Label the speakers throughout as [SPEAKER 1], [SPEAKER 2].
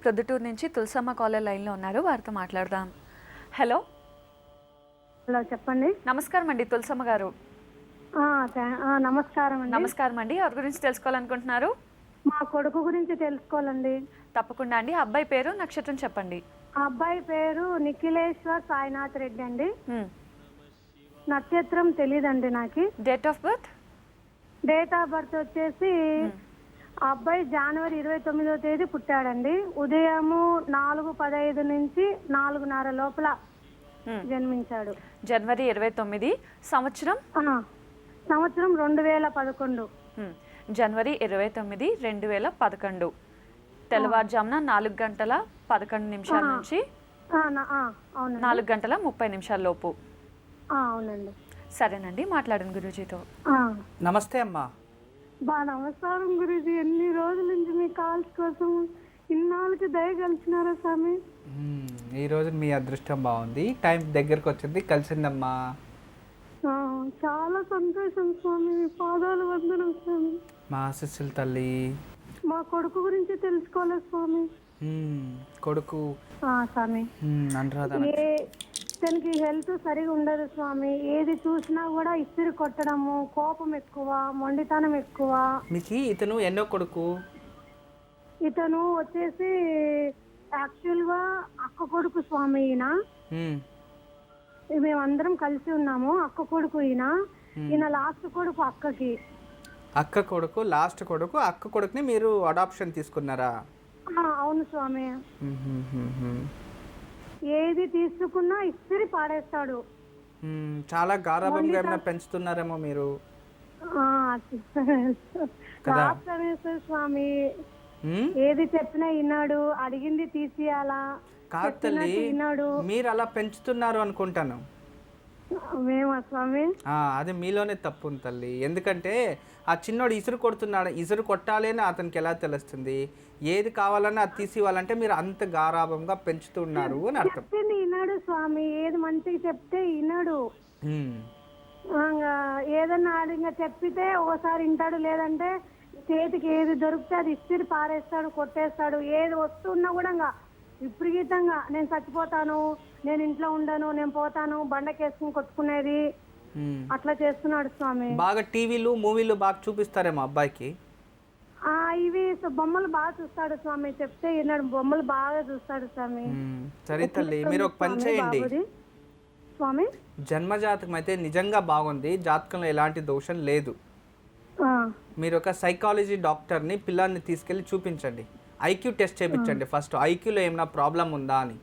[SPEAKER 1] ప్రొద్దుటూరు నుంచి తులసమ్మ కాలర్ లైన్లో ఉన్నారు, వారితో మాట్లాడదాం. హలో
[SPEAKER 2] హలో, చెప్పండి.
[SPEAKER 1] నమస్కారం అండి తులసమ్మ గారు.
[SPEAKER 2] నమస్కారం అండి.
[SPEAKER 1] నమస్కారం అండి. ఎవరి గురించి తెలుసుకోవాలనుకుంటున్నారు?
[SPEAKER 2] మా కొడుకు గురించి తెలుసుకోవాలండి.
[SPEAKER 1] తప్పకుండా అండి. అబ్బాయి పేరు, నక్షత్రం చెప్పండి.
[SPEAKER 2] ఆ అబ్బాయి పేరు నిఖిలేశ్వర్ సాయినాథ్ రెడ్డి అండి. నక్షత్రం తెలీదండి నాకు.
[SPEAKER 1] Date of birth?
[SPEAKER 2] Date of birth వచ్చేసి ఆ అబ్బాయి జనవరి 29వ తేదీ పుట్టాడండి. ఉదయము 4:15 నుంచి 4:30 లోపల జన్మించాడు.
[SPEAKER 1] జనవరి 29. సంవత్సరం?
[SPEAKER 2] సంవత్సరం 2011.
[SPEAKER 1] జనవరి 29, 2011. తెల్లవారుజామున 4:11 నుంచి 4:30 లోపు.
[SPEAKER 2] అవునండి.
[SPEAKER 1] సరేనండి, మాట్లాడండి గురూజీతో.
[SPEAKER 3] నమస్తే అమ్మా.
[SPEAKER 2] నమస్కారం గురూజీ. ఎన్ని రోజుల నుంచి మీ కాల్స్ కోసం ఇన్నాళ్ళకి దయ కలిసినారా స్వామి?
[SPEAKER 3] ఈ రోజు మీ అదృష్టం బాగుంది, టైం దగ్గరకు వచ్చింది, కలిసిందమ్మా.
[SPEAKER 2] చాలా సంతోషం స్వామి, మీ పాదాలు వందనం స్వామి.
[SPEAKER 3] మా ఆశీస్సులు తల్లి.
[SPEAKER 2] మా కొడుకు గురించి తెలుసుకోవాలి స్వామి.
[SPEAKER 3] కొడుకు
[SPEAKER 2] స్వామి
[SPEAKER 3] అనురాధ,
[SPEAKER 2] తనకి హెల్త్ సరిగా ఉండదు స్వామి. ఏది చూసినా కూడా ఇస్త్రీ కొట్టడము, కోపం ఎక్కువ, మొండితనం ఎక్కువ.
[SPEAKER 3] మీకు ఇతను ఎన్నో కొడుకు?
[SPEAKER 2] ఇతను వచ్చేసి యాక్చువల్ గా అక్క కొడుకు స్వామి. మేమందరం కలిసి ఉన్నాము. అక్క కొడుకు ఈయన లాస్ట్ కొడుకు అక్కకి.
[SPEAKER 3] అక్క కొడుకు లాస్ట్ కొడుకు. అక్క కొడుకుని మీరు అడాప్షన్ తీసుకున్నారా?
[SPEAKER 2] అవును స్వామి. ఏది తీసుకున్నా ఇస్త్రీ పాడేస్తాడు.
[SPEAKER 3] చాలా గారాబంగా ఏమైనా పెంచుతున్నారేమో మీరు
[SPEAKER 2] స్వామి. ఏది చెప్పినా విన్నాడు, అడిగింది తీసియాలా.
[SPEAKER 3] కాదు తల్లి, మీరు అలా పెంచుతున్నారు అనుకుంటాను.
[SPEAKER 2] మేమా స్వామి?
[SPEAKER 3] అది మీలోనే తప్పు ఉంది తల్లి. ఎందుకంటే ఆ చిన్నోడు ఇసురు కొడుతున్నాడు, ఇసురు కొట్టాలి అని అతనికి ఎలా తెలుస్తుంది? ఏది కావాలన్నా అది తీసివ్వాలంటే మీరు అంత గారాభంగా పెంచుతున్నారు అని అర్థం.
[SPEAKER 2] విన్నాడు స్వామి, ఏది మంచిగా చెప్తే విన్నాడు. ఏదన్నా ఇంకా చెప్పితే ఒకసారి వింటాడు, లేదంటే చేతికి ఏది దొరికితే అది ఇస్త్రీ పారేస్తాడు, కొట్టేస్తాడు. ఏది వస్తున్నా కూడా విపరీతంగా నేను చచ్చిపోతాను, నేను ఇంట్లో ఉండను, నేను పోతాను, బండకేసుకుని కొట్టుకునేది అట్లా చేస్తున్నాడు స్వామి.
[SPEAKER 3] బాగా టీవీలు మూవీలు బాగా చూపిస్తారేమో అబ్బాయికి?
[SPEAKER 2] ఇవి బొమ్మలు బాగా చూస్తాడు స్వామి. చెప్తే ఈనాడు బొమ్మలు బాగా చూస్తాడు స్వామి.
[SPEAKER 3] సరే తల్లి, మీరు ఒక పని చేయండి
[SPEAKER 2] స్వామి.
[SPEAKER 3] జన్మజాతకం అయితే నిజంగా బాగుంది, జాతకంలో ఎలాంటి దోషం లేదు. మీరు ఒక సైకాలజీ డాక్టర్ని పిల్లల్ని తీసుకెళ్ళి చూపించండి. ఐక్యూ టెస్ట్ చేయించండి ఫస్ట్. ఐక్యూలో ఏమైనా ప్రాబ్లం ఉందా అని.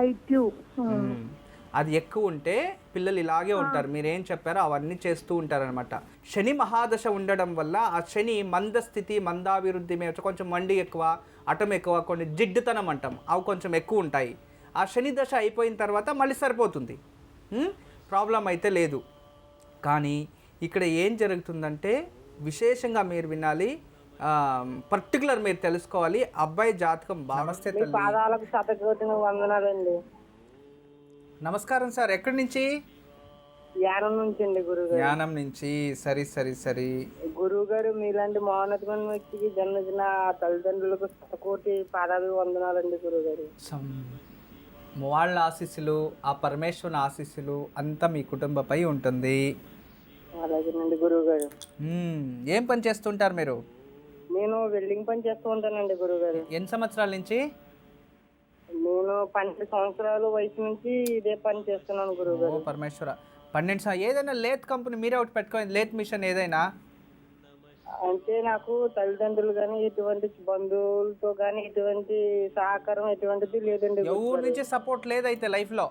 [SPEAKER 2] ఐక్యూ
[SPEAKER 3] అది ఎక్కువ ఉంటే పిల్లలు ఇలాగే ఉంటారు. మీరేం చెప్పారో అవన్నీ చేస్తూ ఉంటారనమాట. శని మహాదశ ఉండడం వల్ల ఆ శని మందస్థితి, మందాభివృద్ధి మీద కొంచెం మండి ఎక్కువ, అటం ఎక్కువ, కొన్ని జిడ్డుతనం అంటాం, అవి కొంచెం ఎక్కువ ఉంటాయి. ఆ శని దశ అయిపోయిన తర్వాత మళ్ళీ సరిపోతుంది, ప్రాబ్లం అయితే లేదు. కానీ ఇక్కడ ఏం జరుగుతుందంటే విశేషంగా మీరు వినాలి, పర్టికులర్ మీరు తెలుసుకోవాలి. అబ్బాయి జాతకం బాగా. నమస్కారం సార్, ఎక్కడి నుంచి?
[SPEAKER 4] యానం నుంచి అండి గురుగారు.
[SPEAKER 3] యానం నుంచి. సరి సరి సరి
[SPEAKER 4] గురువు గారు, మీలాంటి మహోన్నతమైన వ్యక్తికి జన్మించిన తల్లిదండ్రులకు శతకోటి పాదాభివందనాలండి గురుగారు.
[SPEAKER 3] వాళ్ళ ఆశీస్సులు, ఆ పరమేశ్వరుని ఆశీస్సులు అంతా మీ కుటుంబపై ఉంటుంది.
[SPEAKER 4] అలాగేనండి గురువు గారు.
[SPEAKER 3] ఏం పని చేస్తుంటారు మీరు?
[SPEAKER 4] నేను వెల్డింగ్ పని చేస్తూ ఉంటానండి గురుగారు.
[SPEAKER 3] ఎన్ని సంవత్సరాల నుంచి?
[SPEAKER 4] నేను 12 సంవత్సరాల వయసు నుంచి ఇదే పని చేస్తున్నాను గురుగారు.
[SPEAKER 3] పరమేశ్వర. 12 ఏదైనా లేత్ కంపెనీ మీరే ఒకటి పెట్టుకోండి, లేత్ మిషన్ ఏదైనా.
[SPEAKER 4] అంటే నాకు తల్లిదండ్రులు కానీ ఎటువంటి బంధువులతో కానీ ఎటువంటి సహకారం ఎటువంటిది లేదండి.
[SPEAKER 3] ఎవరి నుంచి సపోర్ట్ లేదైతే లైఫ్ లో?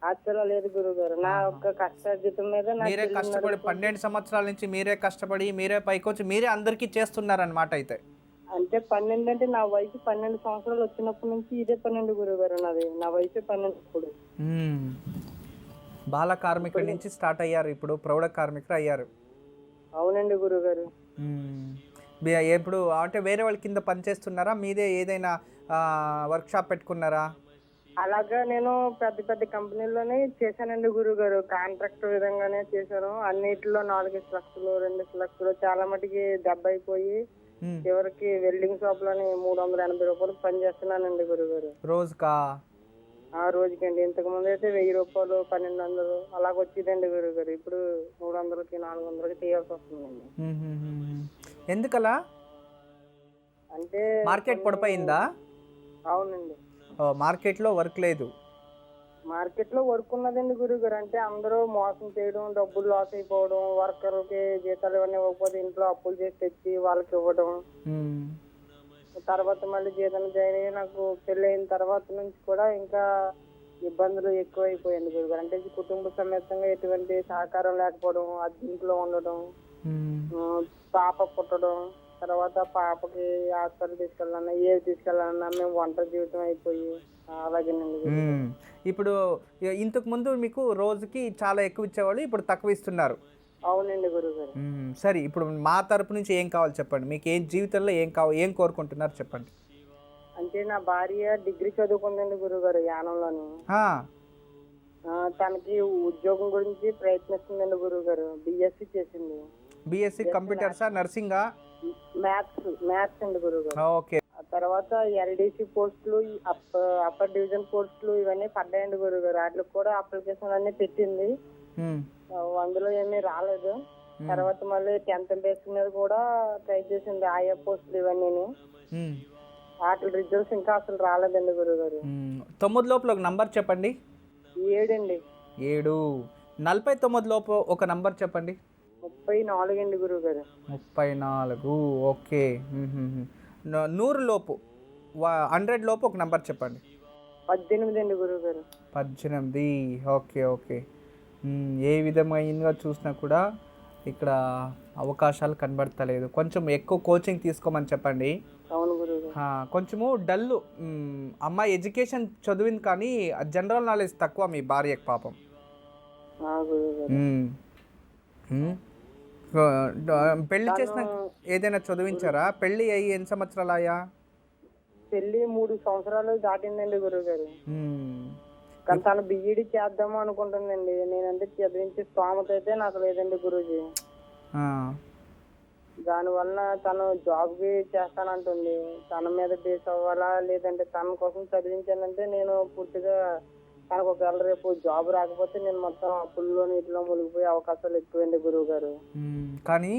[SPEAKER 4] అసలు లేదు గురుగారు. నా యొక్క కష్టార్జితం మీద
[SPEAKER 3] మీరే కష్టపడి 12 సంవత్సరాల నుంచి మీరే కష్టపడి మీరే పైకొచ్చి మీరే అందరికీ చేస్తున్నారనమాట. అయితే
[SPEAKER 4] అంటే 12 అంటే నా వయసు 12 సంవత్సరాలు వచ్చినప్పటి నుంచి ఇదే 12 గురుగారు. నాది నా వయసు 12 ఇప్పుడు.
[SPEAKER 3] బాల కార్మికుల నుంచి స్టార్ట్ అయ్యారు, ఇప్పుడు ప్రౌఢ కార్మికులు అయ్యారు.
[SPEAKER 4] అవునండి గురుగారు.
[SPEAKER 3] ఎప్పుడు అంటే వేరే వాళ్ళ కింద పనిచేస్తున్నారా? మీదే ఏదైనా వర్క్షాప్ పెట్టుకున్నారా?
[SPEAKER 4] అలాగా నేను పెద్ద పెద్ద కంపెనీల్లోనే చేశానండి గురుగారు. కాంట్రాక్ట్ విధంగానే చేశాను. అన్నిటిలో 4 లక్షలు 2 లక్షలు చాలా మటుకి దెబ్బ అయిపోయి చివరికి వెల్డింగ్ షాప్ లోని 380 రూపాయలకు పని చేస్తున్నానండి గురుగారు.
[SPEAKER 3] రోజుకా?
[SPEAKER 4] ఆ రోజుకండి. ఇంతకు ముందు అయితే 1000 రూపాయలు 1200 అలాగ వచ్చేదండి గురుగారు. ఇప్పుడు 300కి 400కి చేయాల్సి వస్తుందండి.
[SPEAKER 3] ఎందుకలా?
[SPEAKER 4] అంటే
[SPEAKER 3] మార్కెట్ పడిపోయిందా?
[SPEAKER 4] అవునండి,
[SPEAKER 3] మార్కెట్లో వర్క్ లేదు.
[SPEAKER 4] మార్కెట్ లో వర్క్ ఉన్నదండి గురుగారు. అంటే అందరూ మోసం చేయడం, డబ్బులు లాస్ అయిపోవడం, వర్కర్లకి జీతాలు ఇవన్నీ ఇవ్వకపోతే ఇంట్లో అప్పులు చేసి తెచ్చి వాళ్ళకి ఇవ్వడం. తర్వాత మళ్ళీ జీతం జాయిన్ అయ్యి నాకు పెళ్లి అయిన తర్వాత నుంచి కూడా ఇంకా ఇబ్బందులు ఎక్కువైపోయాయండి గురుగారు. అంటే కుటుంబ సమేతంగా ఎటువంటి సహకారం లేకపోవడం, అద్దెంట్లో ఉండడం, పాప పుట్టడం, తర్వాత పాపకి హాస్పిటల్ తీసుకెళ్ళాలన్నా ఏవి తీసుకెళ్ళాలన్నా మేము ఒంటరి జీవితం అయిపోయి అలాగేనండి.
[SPEAKER 3] ఇప్పుడు ఇంతకు ముందు మీకు రోజుకి చాలా ఎక్కువ ఇచ్చేవాళ్ళు, ఇప్పుడు తక్కువ ఇస్తున్నారు.
[SPEAKER 4] అవునండి గురుగారు.
[SPEAKER 3] సరే, ఇప్పుడు మా తరపు నుంచి ఏం కావాలి చెప్పండి. మీకు ఏం జీవితంలో ఏం కోరుకుంటున్నారు చెప్పండి.
[SPEAKER 4] అంటే నా భార్య డిగ్రీ చదువుకుందండి గురుగారు యానంలోని. తనకి ఉద్యోగం గురించి ప్రయత్నిస్తుందండి గురుగారు. బిఎస్సి చేసింది.
[SPEAKER 3] బిఎస్సి కంప్యూటర్సా, నర్సింగా?
[SPEAKER 4] మ్యాథ్స్ అండి గురుగారు.
[SPEAKER 3] ఓకే.
[SPEAKER 4] తర్వాత ఎల్డిసి పోస్టులు, అప్పర్ డివిజన్ పోస్టులు ఇవన్నీ పడ్డాయండి గురుగారు. వాటికి కూడా అప్లికేషన్ అన్ని పెట్టింది. అందులో ఏమీ రాలేదు. తర్వాత మళ్ళీ 10th బేస్ మీద కూడా ట్రై చేసింది ఆయా పోస్టులు ఇవన్నీ. వాటి రిజల్ట్స్ ఇంకా అసలు రాలేదండి గురుగారు.
[SPEAKER 3] 9 లోపల ఒక నంబర్ చెప్పండి.
[SPEAKER 4] 7 అండి.
[SPEAKER 3] 7. 49 లోపు ఒక నంబర్ చెప్పండి.
[SPEAKER 4] 34 అండి గురుగారు.
[SPEAKER 3] 34. ఓకే. 100 లోపు 100 లోపు ఒక నంబర్ చెప్పండి.
[SPEAKER 4] 18 అండి గురుగారు.
[SPEAKER 3] 18. Okay okay. ఏ విధంగా చూసినా కూడా ఇక్కడ అవకాశాలు కనబడతలేదు. కొంచెం ఎక్కువ కోచింగ్ తీసుకోమని చెప్పండి.
[SPEAKER 4] అవును గురుగారు.
[SPEAKER 3] కొంచెము డల్లు. అమ్మాయి ఎడ్యుకేషన్ చదివింది కానీ జనరల్ నాలెడ్జ్ తక్కువ మీ భార్యకు పాపం. పెళ్లి చేసిన ఏదైనా చదివించారా? పెళ్లి అయ్యి ఎన్ని సంవత్సరాలు అయ్యా?
[SPEAKER 4] పెళ్లి 3 సంవత్సరాలు దాటిందండి గురుగారు. కానీ తను బిఈడి చేద్దాము అనుకుంటుందండి. నేనంటే చదివించే స్తోమత అయితే నాకు లేదండి గురూజీ. దానివల్ల తను జాబ్ కి చేస్తానంటుంది. తన మీద బేస్ అవ్వాలా లేదంటే తన కోసం చదివించానంటే నేను పూర్తిగా తనకు ఒకవేళ రేపు జాబ్ రాకపోతే నేను మొత్తం అప్పుల్లో నీటిలో మునిగిపోయే అవకాశాలు ఎక్కువండి గురువు గారు.
[SPEAKER 3] కానీ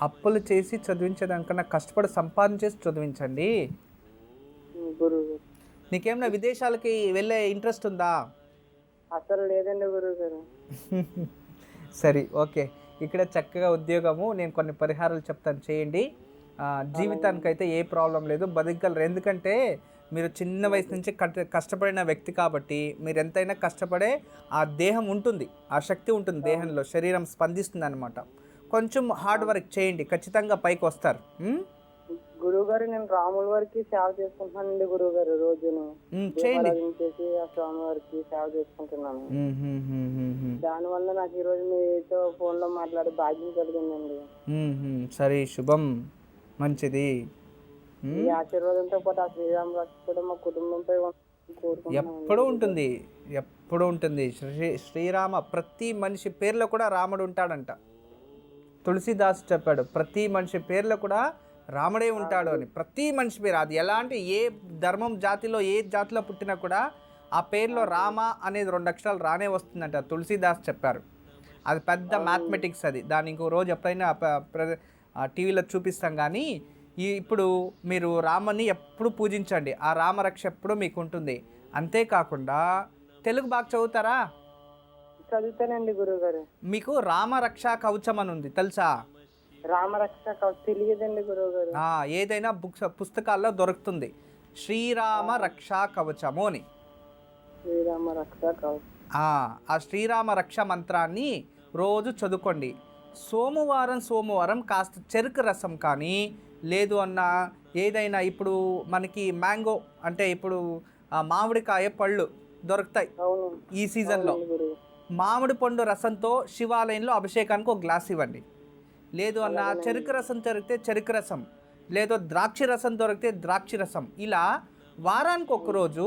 [SPEAKER 3] అప్పులు చేసి చదివించేదానికన్నా కష్టపడి సంపాదించేసి చదివించండి
[SPEAKER 4] గురువు గారు.
[SPEAKER 3] నీకేమన్నా విదేశాలకి వెళ్ళే ఇంట్రెస్ట్ ఉందా?
[SPEAKER 4] అసలు లేదండి గురువు గారు.
[SPEAKER 3] సరే, ఓకే. ఇక్కడ చక్కగా ఉద్యోగము, నేను కొన్ని పరిహారాలు చెప్తాను, చేయండి. జీవితానికైతే ఏ ప్రాబ్లం లేదు, బతకగలరు. ఎందుకంటే మీరు చిన్న వయసు నుంచి కష్టపడిన వ్యక్తి కాబట్టి మీరు ఎంతైనా కష్టపడే ఆ దేహం ఉంటుంది, ఆ శక్తి ఉంటుంది దేహంలో, శరీరం స్పందిస్తుంది అనమాట. కొంచెం హార్డ్ వర్క్ చేయండి, ఖచ్చితంగా పైకి వస్తారు.
[SPEAKER 4] గురువు గారు, నేను రాముల వారికి సేవ చేసుకుంటున్నానండి గురువు గారు. రోజును చేసి ఆ స్వామి వారికి సేవ చేసుకుంటున్నాను. దానివల్ల నాకు ఈ రోజు మీతో ఫోన్ లో మాట్లాడే భాగ్యం కలిగిందండి.
[SPEAKER 3] సరే, శుభం, మంచిది.
[SPEAKER 4] ఈ ఆశీర్వాదంతో పాటు ఆ శ్రీరామ రక్ష కూడా మా కుటుంబంపై
[SPEAKER 3] ఎప్పుడూ ఉంటుంది, ఎప్పుడూ ఉంటుంది. శ్రీరామ ప్రతి మనిషి పేర్లో కూడా రాముడు ఉంటాడంట. తులసిదాస్ చెప్పాడు, ప్రతి మనిషి పేర్లో కూడా రాముడే ఉంటాడు అని. ప్రతి మనిషి పేరు, అది ఎలాంటి ఏ ధర్మం జాతిలో ఏ జాతిలో పుట్టినా కూడా ఆ పేరులో రామ అనేది 2 అక్షరాలు రానే వస్తుందంట. తులసిదాస్ చెప్పారు. అది పెద్ద మ్యాథమెటిక్స్. అది దాన్ని ఇంకో రోజు ఎప్పుడైనా టీవీలో చూపిస్తాం. కానీ ఇప్పుడు మీరు రామని ఎప్పుడు పూజించండి, ఆ రామరక్ష ఎప్పుడు మీకు ఉంటుంది. అంతేకాకుండా తెలుగు బాగా చదువుతారా?
[SPEAKER 4] చదువుతానండి గురువు గారు.
[SPEAKER 3] మీకు రామరక్షా కవచం అని ఉంది, తెలుసా?
[SPEAKER 4] రామరక్ష కవచం తెలియదండి గురువు గారు.
[SPEAKER 3] ఏదైనా పుస్తకాల్లో దొరుకుతుంది, శ్రీరామ రక్షా కవచము అని.
[SPEAKER 4] శ్రీరామ రక్ష కవచం.
[SPEAKER 3] ఆ శ్రీరామ రక్ష మంత్రాన్ని రోజు చదువుకోండి. సోమవారం కాస్త చెరుకు రసం కానీ, లేదు అన్న ఏదైనా, ఇప్పుడు మనకి మ్యాంగో అంటే ఇప్పుడు మామిడికాయ పళ్ళు దొరుకుతాయి ఈ సీజన్లో. మామిడి పండు రసంతో శివాలయంలో అభిషేకానికి ఒక గ్లాస్ ఇవ్వండి. లేదు అన్న చెరుకు రసం దొరికితే చెరుకు రసం, లేదో ద్రాక్షి రసం దొరికితే ద్రాక్షి రసం. ఇలా వారానికి ఒకరోజు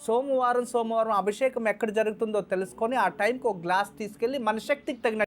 [SPEAKER 3] సోమవారం అభిషేకం ఎక్కడ జరుగుతుందో తెలుసుకొని ఆ టైంకి ఒక గ్లాస్ తీసుకెళ్ళి మన శక్తికి తగిన